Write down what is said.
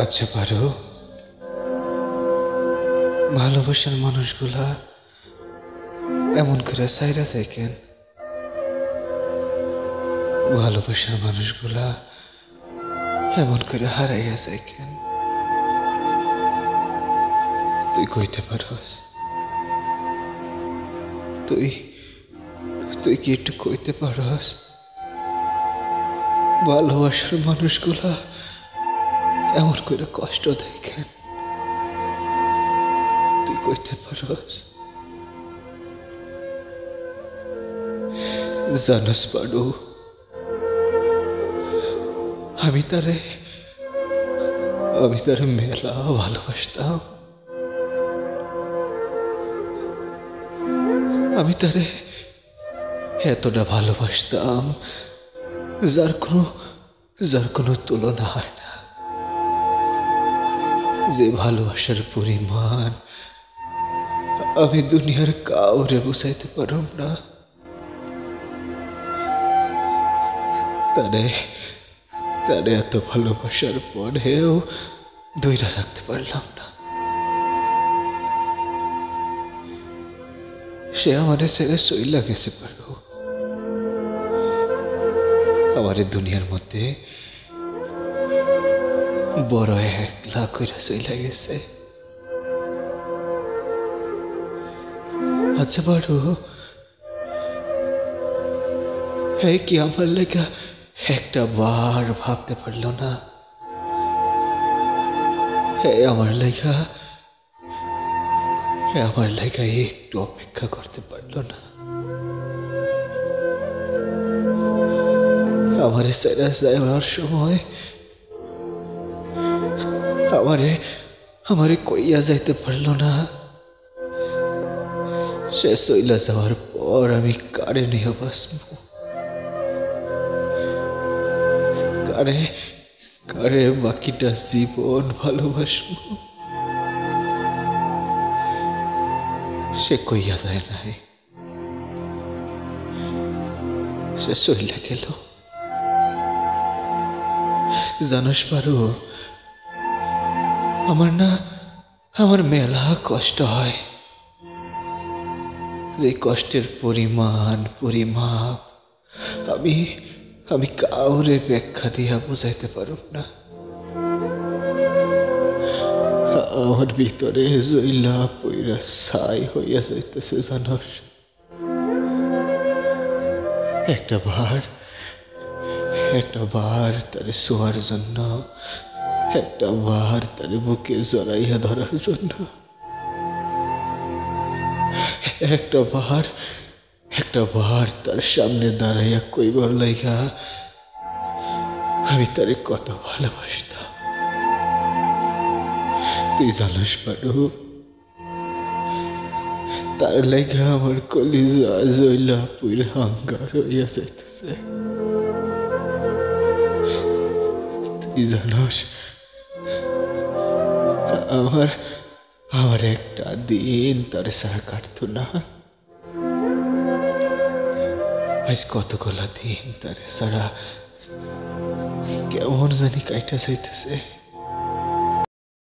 আচ্ছা পারো, ভালোবাসার মানুষগুলা এমন করে সাইরা যায় কেন? ভালোবাসার মানুষগুলা এমন করে হারাইয়া যায় কেন? তুই কইতে পারস? তুই তুই কি একটু কইতে পারস ভালোবাসার মানুষগুলা এমন করে কষ্ট দেয় কেন? তুই কইতে পারস? জানস পারু, আমি তারে মেলা ভালোবাসতাম। আমি তারে এতটা ভালোবাসতাম যার কোনো তুলনা হয় না। যে ভালোবাসার পরিমাণ আমি দুনিয়ার কাউরে বুঝাইতে পারব না। তারে এত ভালোবাসার পরেও ধইরা রাখতে পারলাম না। সে আমারে ছেড়ে চইলা গেছে পারো। আমারে দুনিয়ার মধ্যে বড় একলা কইরা চইলা গেছে। আচ্ছা পারো, হে কি আমার লেগা একটা বার ভাবতে পারলো না? হে আমার লেগা একটু অপেক্ষা করতে পারলো না? আমারে সেরা যাওয়ার সময় আমারে কইয়া যাইতে পারলো না? সে চইলা যাওয়ার পর আমি কারে নিয়ে বাঁচবো? কারে বাকিটা জীবন ভালোবাসবো? সে কইয়া যায় নাই, সে চইলা গেল। জানোস পারো, আমার মেলা কষ্ট হয়। যে কষ্টের পরিমাপ আমি কাউরে ব্যাখ্যা দিয়া বুঝাইতে পারব না। আমার ভিতরে জইলা পইরা ছাই হইয়া যাইতেছে। জানোস, একটা বার তারে শোয়ার জন্য, একটা বার তারে বুকে জড়াইয়া ধরার জন্য, একটা বার তার সামনে দাঁড়াইয়া কইবার লাইগা আমি তারে কত ভালোবাসতাম। তুই জানোস পারো, তার লাইগা আমার কলিজা জইলা পুইরা হাঙ্গার হইয়া যাইতেছে। তুই জানোস, আমার একটা দিন তার সারা কাটতো না। আজ কতগুলা দিন তার সারা কেমন জানি কাইটা যাইতেছে।